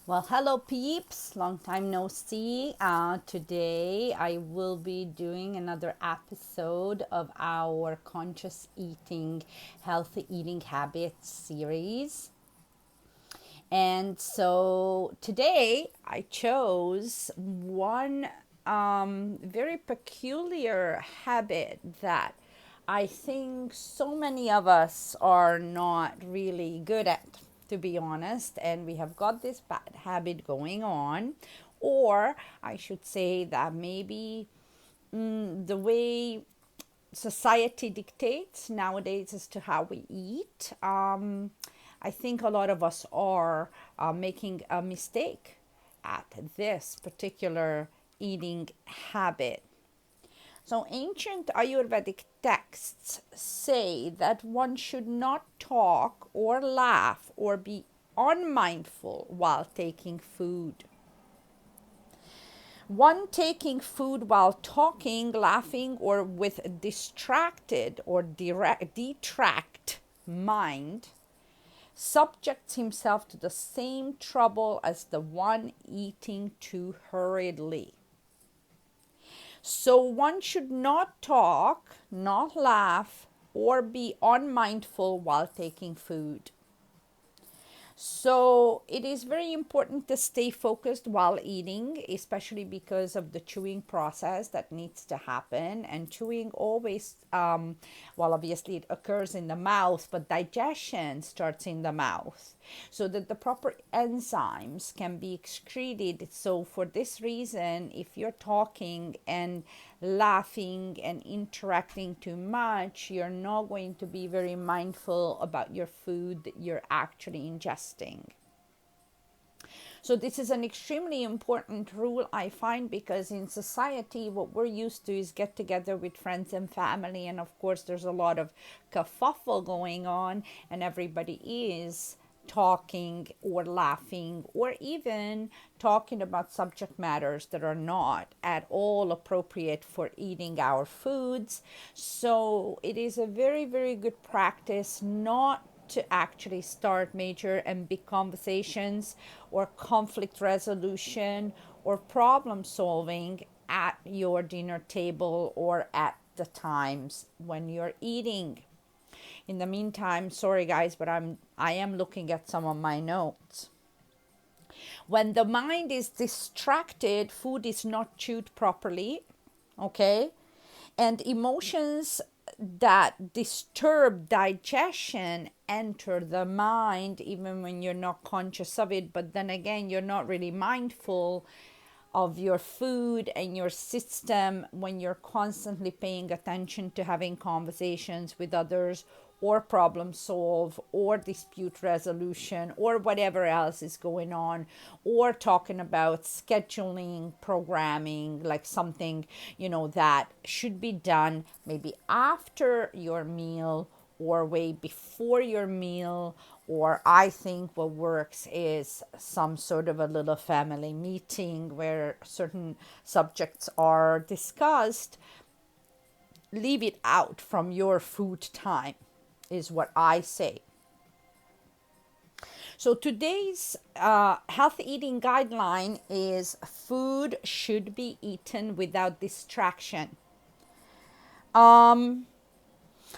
Well, hello peeps, long time no see. Today I will be doing another episode of our conscious eating, healthy eating habits series. And so today I chose one very peculiar habit that I think so many of us are not really good at, to be honest. And we have got this bad habit going on. Or I should say that maybe the way society dictates nowadays as to how we eat. I think a lot of us are making a mistake at this particular eating habit. So, ancient Ayurvedic texts say that one should not talk or laugh or be unmindful while taking food. One taking food while talking, laughing, or with distracted or detract mind subjects himself to the same trouble as the one eating too hurriedly. So one should not talk, not laugh, or be unmindful while taking food. So it is very important to stay focused while eating, especially because of the chewing process that needs to happen. And chewing always, well, obviously it occurs in the mouth, but digestion starts in the mouth so that the proper enzymes can be excreted. So for this reason, if you're talking and laughing and interacting too much, you're not going to be very mindful about your food that you're actually ingesting. So this is an extremely important rule, I find, because in society what we're used to is get together with friends and family, and of course there's a lot of kerfuffle going on and everybody is talking or laughing or even talking about subject matters that are not at all appropriate for eating our foods. So it is a very, very good practice not to actually start major and big conversations or conflict resolution or problem solving at your dinner table or at the times when you're eating. In the meantime, sorry guys, but I am looking at some of my notes. When the mind is distracted, food is not chewed properly, okay? And emotions that disturb digestion enter the mind even when you're not conscious of it, but then again you're not really mindful of your food and your system when you're constantly paying attention to having conversations with others or problem solve or dispute resolution or whatever else is going on, or talking about scheduling, programming, like something that should be done maybe after your meal or way before your meal. Or I think what works is some sort of a little family meeting where certain subjects are discussed. Leave it out from your food time, is what I say. So today's healthy eating guideline is food should be eaten without distraction. Um,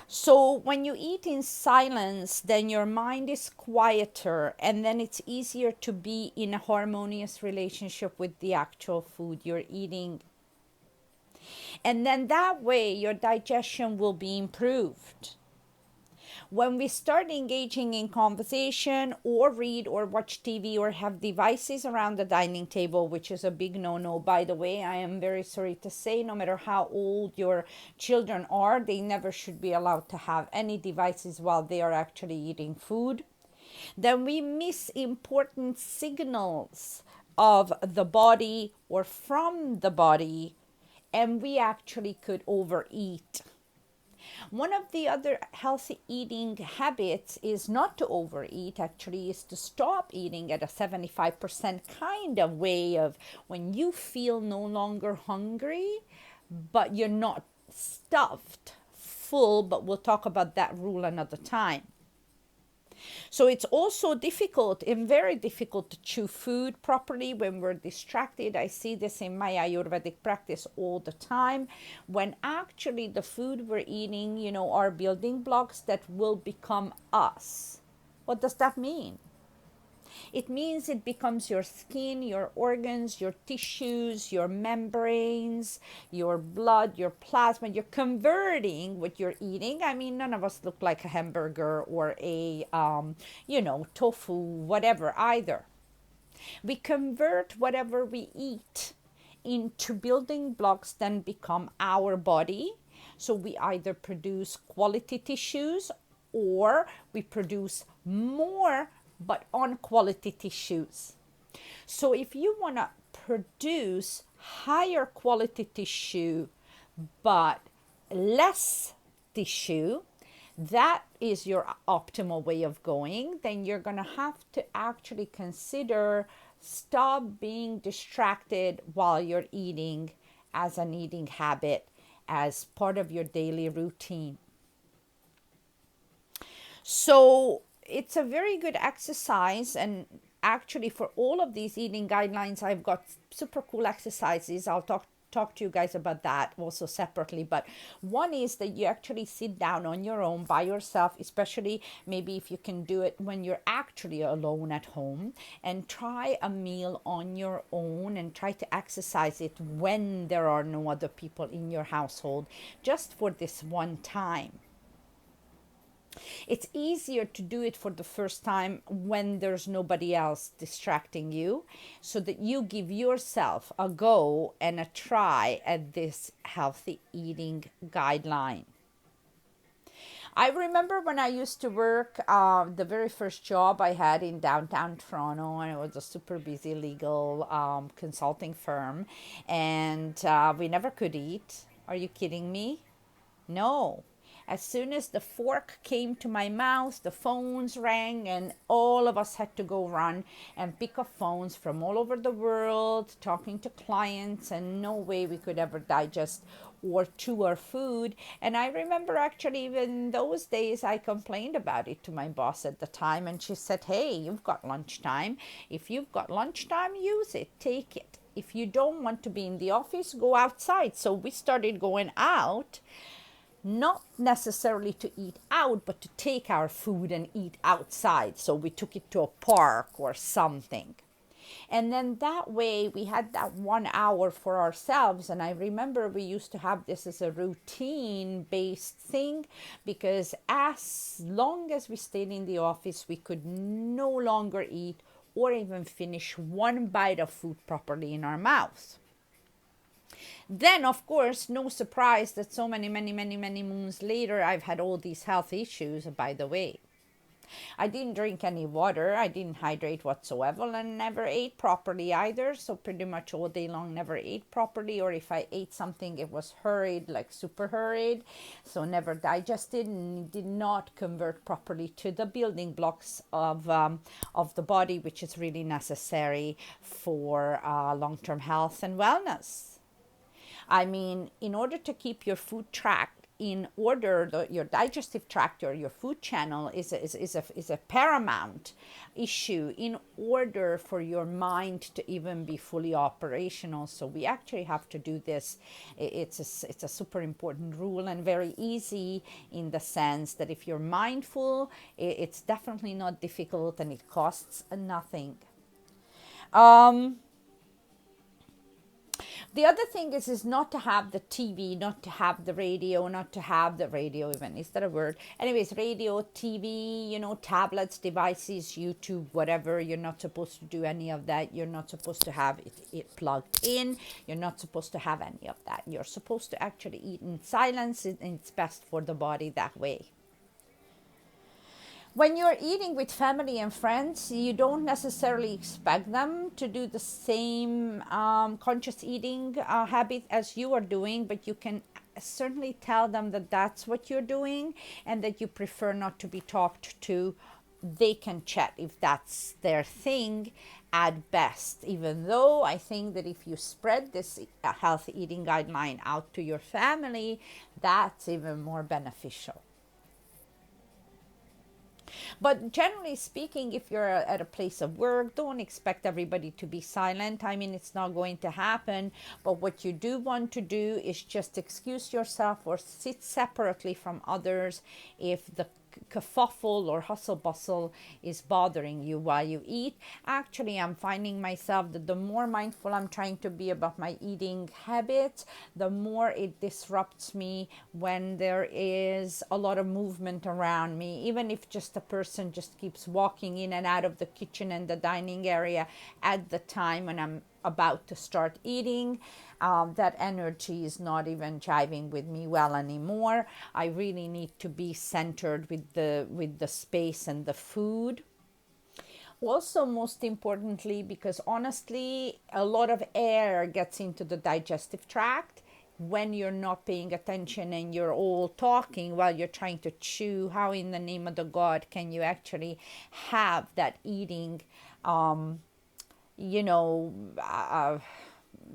So when you eat in silence, then your mind is quieter and then it's easier to be in a harmonious relationship with the actual food you're eating. And then that way your digestion will be improved. When we start engaging in conversation or read or watch TV or have devices around the dining table, which is a big no no, by the way, I am very sorry to say, no matter how old your children are, they never should be allowed to have any devices while they are actually eating food. Then we miss important signals of the body or from the body, and we actually could overeat. One of the other healthy eating habits is not to overeat, actually, is to stop eating at a 75% kind of way of when you feel no longer hungry, but you're not stuffed full, but we'll talk about that rule another time. So it's also difficult and very difficult to chew food properly when we're distracted. I see this in my Ayurvedic practice all the time, when actually the food we're eating, are building blocks that will become us. What does that mean? It means it becomes your skin, your organs, your tissues, your membranes, your blood, your plasma. You're converting what you're eating. I mean, none of us look like a hamburger or tofu, whatever either. We convert whatever we eat into building blocks, then become our body. So we either produce quality tissues or we produce more but on quality tissues. So if you want to produce higher quality tissue but less tissue, that is your optimal way of going, then you're going to have to actually consider stop being distracted while you're eating as an eating habit, as part of your daily routine. So it's a very good exercise, and actually for all of these eating guidelines I've got super cool exercises. I'll talk to you guys about that also separately. But one is that you actually sit down on your own by yourself, especially maybe if you can do it when you're actually alone at home, and try a meal on your own and try to exercise it when there are no other people in your household, just for this one time. It's easier to do it for the first time when there's nobody else distracting you, so that you give yourself a go and a try at this healthy eating guideline. I remember when I used to work, the very first job I had in downtown Toronto, and it was a super busy legal consulting firm, and we never could eat. Are you kidding me? No. As soon as the fork came to my mouth, the phones rang, and all of us had to go run and pick up phones from all over the world, talking to clients, and no way we could ever digest or chew our food. And I remember actually even in those days, I complained about it to my boss at the time, and she said, "Hey, you've got lunchtime. If you've got lunchtime, use it, take it. If you don't want to be in the office, go outside." So we started going out, not necessarily to eat out, but to take our food and eat outside. So we took it to a park or something. And then that way we had that 1 hour for ourselves. And I remember we used to have this as a routine based thing, because as long as we stayed in the office, we could no longer eat or even finish one bite of food properly in our mouth. Then, of course, no surprise that so many moons later, I've had all these health issues, by the way. I didn't drink any water, I didn't hydrate whatsoever, and never ate properly either. So pretty much all day long, never ate properly, or if I ate something, it was hurried, like super hurried. So never digested, and did not convert properly to the building blocks of the body, which is really necessary for long-term health and wellness. I mean, in order to keep your food tract in order, your digestive tract or your food channel is a paramount issue in order for your mind to even be fully operational. So we actually have to do this. It's a super important rule, and very easy in the sense that if you're mindful, it's definitely not difficult, and it costs nothing. The other thing is not to have the TV, not to have the radio, not to have the radio even. Is that a word? Anyways, radio, TV, tablets, devices, YouTube, whatever. You're not supposed to do any of that. You're not supposed to have it plugged in. You're not supposed to have any of that. You're supposed to actually eat in silence, and it's best for the body that way. When you're eating with family and friends, you don't necessarily expect them to do the same conscious eating habit as you are doing, but you can certainly tell them that that's what you're doing and that you prefer not to be talked to. They can chat if that's their thing at best, even though I think that if you spread this healthy eating guideline out to your family, that's even more beneficial. But generally speaking, if you're at a place of work, don't expect everybody to be silent. I mean, it's not going to happen. But what you do want to do is just excuse yourself or sit separately from others if the kerfuffle or hustle bustle is bothering you while you eat. Actually, I'm finding myself that the more mindful I'm trying to be about my eating habits, the more it disrupts me when there is a lot of movement around me. Even if just a person just keeps walking in and out of the kitchen and the dining area at the time when I'm about to start eating, that energy is not even jiving with me well anymore. I really need to be centered with the space and the food. Also, most importantly, because honestly, a lot of air gets into the digestive tract when you're not paying attention and you're all talking while you're trying to chew. How in the name of the God can you actually have that eating you know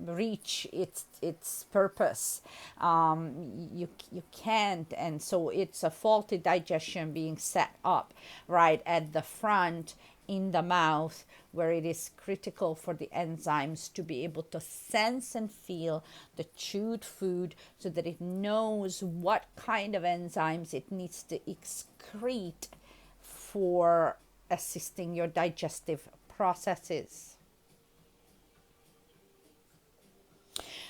reach its purpose? You can't, and so it's a faulty digestion being set up right at the front in the mouth, where it is critical for the enzymes to be able to sense and feel the chewed food so that it knows what kind of enzymes it needs to excrete for assisting your digestive processes.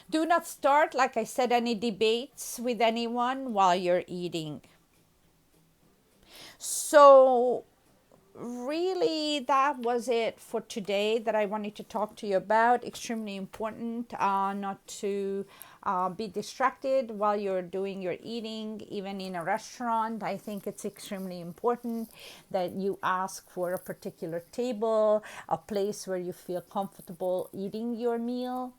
Do not start, like I said, any debates with anyone while you're eating. So, really, that was it for today that I wanted to talk to you about. Extremely important not to be distracted while you're doing your eating, even in a restaurant. I think it's extremely important that you ask for a particular table, a place where you feel comfortable eating your meal.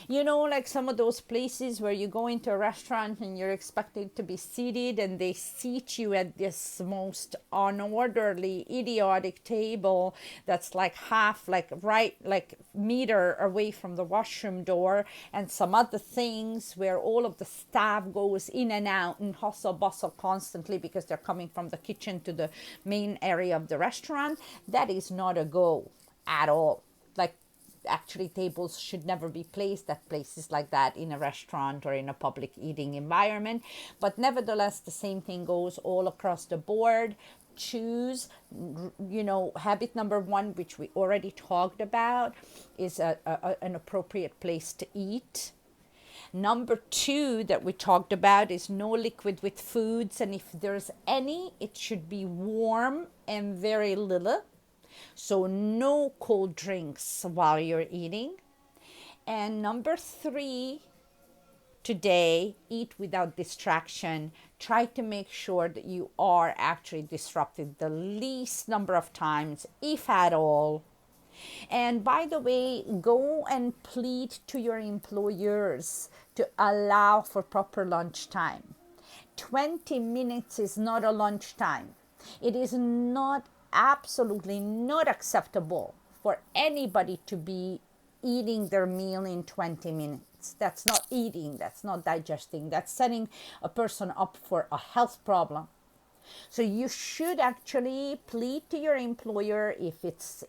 You know, like some of those places where you go into a restaurant and you're expected to be seated and they seat you at this most unorderly, idiotic table that's like half, like right, like meter away from the washroom door, and some other things where all of the staff goes in and out and hustle bustle constantly because they're coming from the kitchen to the main area of the restaurant. That is not a go at all. Like, actually, tables should never be placed at places like that in a restaurant or in a public eating environment. But nevertheless, the same thing goes all across the board. Choose, habit number one, which we already talked about, is an appropriate place to eat. Number two that we talked about is no liquid with foods, and if there's any, it should be warm and very little. So no cold drinks while you're eating. And number three, today, eat without distraction. Try to make sure that you are actually disrupted the least number of times, if at all. And by the way, go and plead to your employers to allow for proper lunchtime. 20 minutes is not a lunchtime. It is not, absolutely not acceptable for anybody to be eating their meal in 20 minutes. That's not eating, that's not digesting, that's setting a person up for a health problem. So you should actually plead to your employer if it's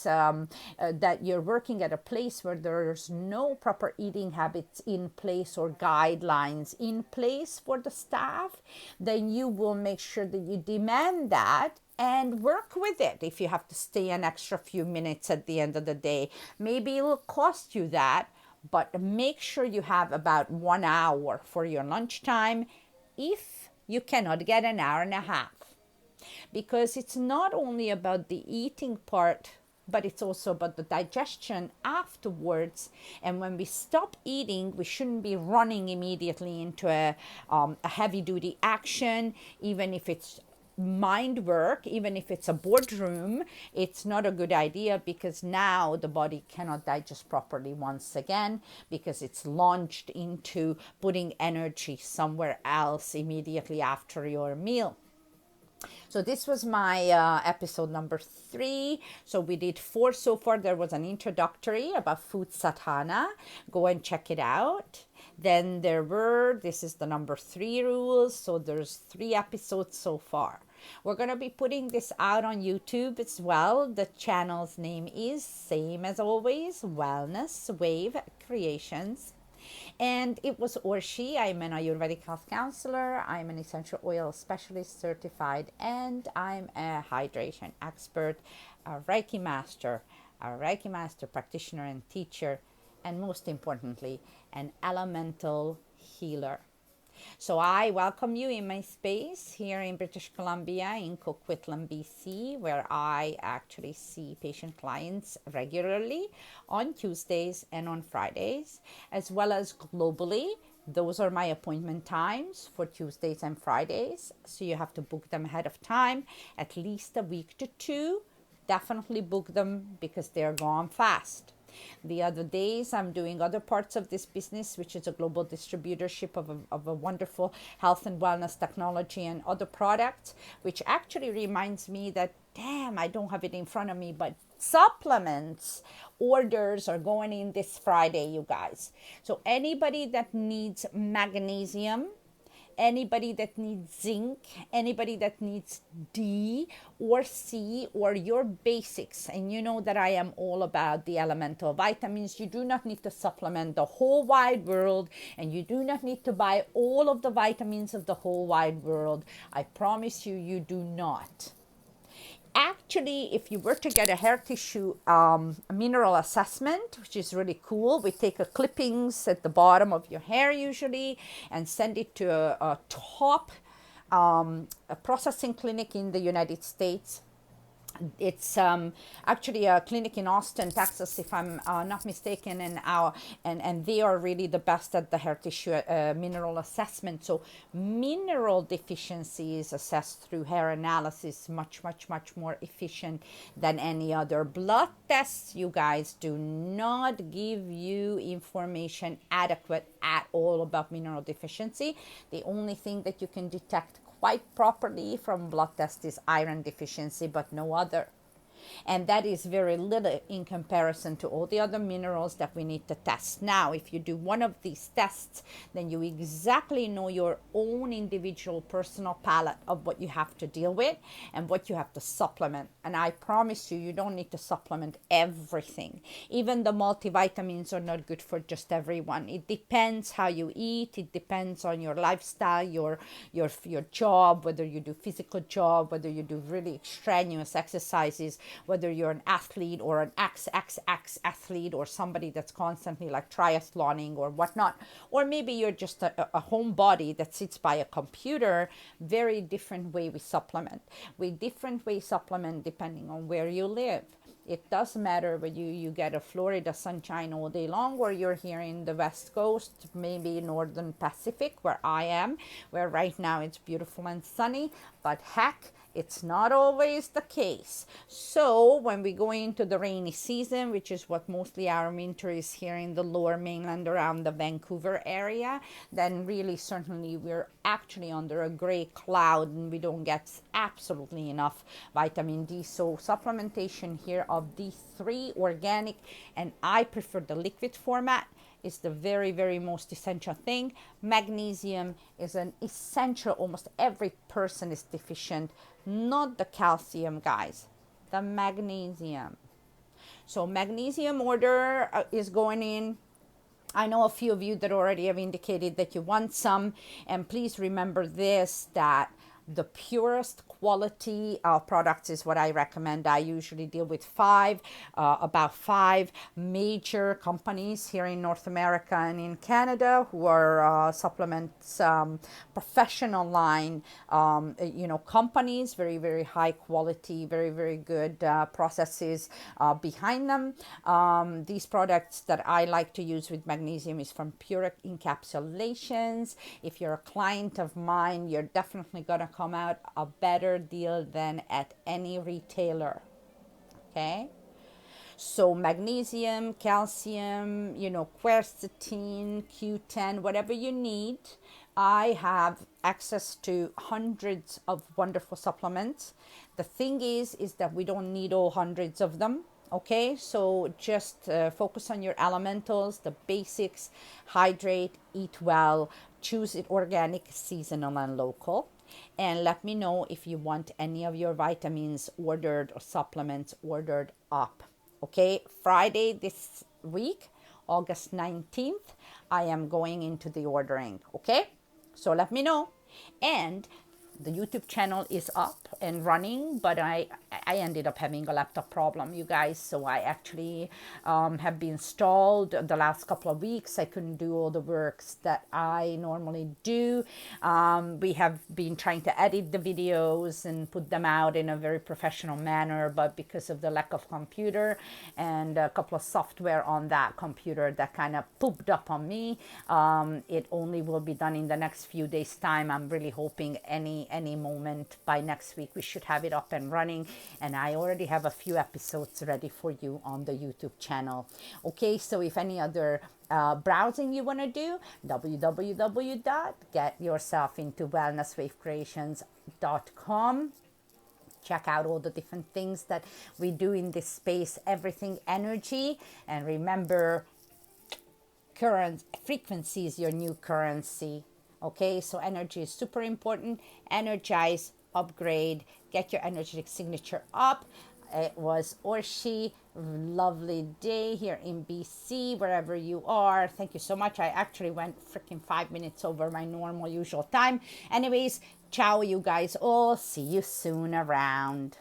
that you're working at a place where there's no proper eating habits in place or guidelines in place for the staff. Then you will make sure that you demand that and work with it. If you have to stay an extra few minutes at the end of the day, maybe it will cost you that, but make sure you have about 1 hour for your lunchtime if you cannot get an hour and a half. Because it's not only about the eating part, but it's also about the digestion afterwards. And when we stop eating, we shouldn't be running immediately into a heavy duty action, even if it's mind work, even if it's a boardroom. It's not a good idea, because now the body cannot digest properly once again, because it's launched into putting energy somewhere else immediately after your meal. So this was my episode number 3. So we did 4 so far. There was an introductory about food sadhana. Go and check it out. Then this is the number 3 rules. So there's 3 episodes so far. We're going to be putting this out on YouTube as well. The channel's name is, same as always, Wellness Wave Creations. And it was or she. I'm an Ayurvedic health counselor. I'm an essential oil specialist certified, and I'm a hydration expert, a Reiki master practitioner and teacher, and most importantly, an elemental healer. So I welcome you in my space here in British Columbia in Coquitlam, BC, where I actually see patient clients regularly on Tuesdays and on Fridays, as well as globally. Those are my appointment times for Tuesdays and Fridays. So you have to book them ahead of time, at least a week to two. Definitely book them because they're gone fast. The other days, I'm doing other parts of this business, which is a global distributorship of a wonderful health and wellness technology and other products, which actually reminds me that, damn, I don't have it in front of me, but supplements orders are going in this Friday, you guys. So anybody that needs magnesium, anybody that needs zinc, anybody that needs D or C or your basics. And you know that I am all about the elemental vitamins. You do not need to supplement the whole wide world, and you do not need to buy all of the vitamins of the whole wide world. I promise you, you do not. Actually, if you were to get a hair tissue mineral assessment, which is really cool, we take a clippings at the bottom of your hair usually and send it to a top a processing clinic in the United States. It's actually a clinic in Austin, Texas, if I'm not mistaken, and they are really the best at the hair tissue mineral assessment. So mineral deficiency is assessed through hair analysis, much more efficient than any other. Blood tests, you guys, do not give you information adequate at all about mineral deficiency. The only thing that you can detect quite properly from blood test is iron deficiency, but no other. And that is very little in comparison to all the other minerals that we need to test. Now, if you do one of these tests, then you exactly know your own individual personal palette of what you have to deal with and what you have to supplement. And I promise you, you don't need to supplement everything. Even the multivitamins are not good for just everyone. It depends how you eat. It depends on your lifestyle, your job, whether you do physical job, whether you do really strenuous exercises, whether you're an athlete or an XXX athlete or somebody that's constantly like triathloning or whatnot, or maybe you're just a homebody that sits by a computer. Very different way we supplement. We different way supplement depending on where you live. It doesn't matter whether you get a Florida sunshine all day long or you're here in the West Coast, maybe Northern Pacific where I am, where right now it's beautiful and sunny, but heck, it's not always the case. So when we go into the rainy season, which is what mostly our winter is here in the lower mainland around the Vancouver area, then really certainly we're actually under a gray cloud and we don't get absolutely enough vitamin D. So supplementation here of D3 organic, and I prefer the liquid format, is the very most essential thing. Magnesium is an essential. Almost every person is deficient. Not the calcium, guys, the magnesium. So magnesium order is going in. I know a few of you that already have indicated that you want some, and please remember this, that the purest quality products is what I recommend. I usually deal with about five major companies here in North America and in Canada who are supplements professional line, companies, very high quality, very good processes behind them. These products that I like to use with magnesium is from Pure Encapsulations. If you're a client of mine, you're definitely gonna come out a better deal than at any retailer. Okay, so magnesium, calcium, quercetin, Q10, whatever you need. I have access to hundreds of wonderful supplements. The thing is that we don't need all hundreds of them. Okay, so just focus on your elementals, the basics, hydrate, eat well, choose it organic, seasonal, and local. and let me know if you want any of your vitamins ordered or supplements ordered up. Okay, Friday this week, August 19th, I am going into the ordering. Okay, so let me know. And the YouTube channel is up and running, but I ended up having a laptop problem, you guys. So I actually have been stalled the last couple of weeks. I couldn't do all the works that I normally do. We have been trying to edit the videos and put them out in a very professional manner, but because of the lack of computer and a couple of software on that computer that kind of pooped up on me, it only will be done in the next few days time. I'm really hoping any moment by next week we should have it up and running, and I already have a few episodes ready for you on the YouTube channel. Okay, so if any other browsing you want to do, www.getyourselfintowellnesswavecreations.com. Check out all the different things that we do in this space, everything energy. And remember, current frequency is your new currency. Okay, so energy is super important. Energize, upgrade, get your energetic signature up. It was Orshi. Lovely day here in BC, wherever you are. Thank you so much. I actually went freaking 5 minutes over my normal usual time. Anyways, ciao, you guys all. See you soon around.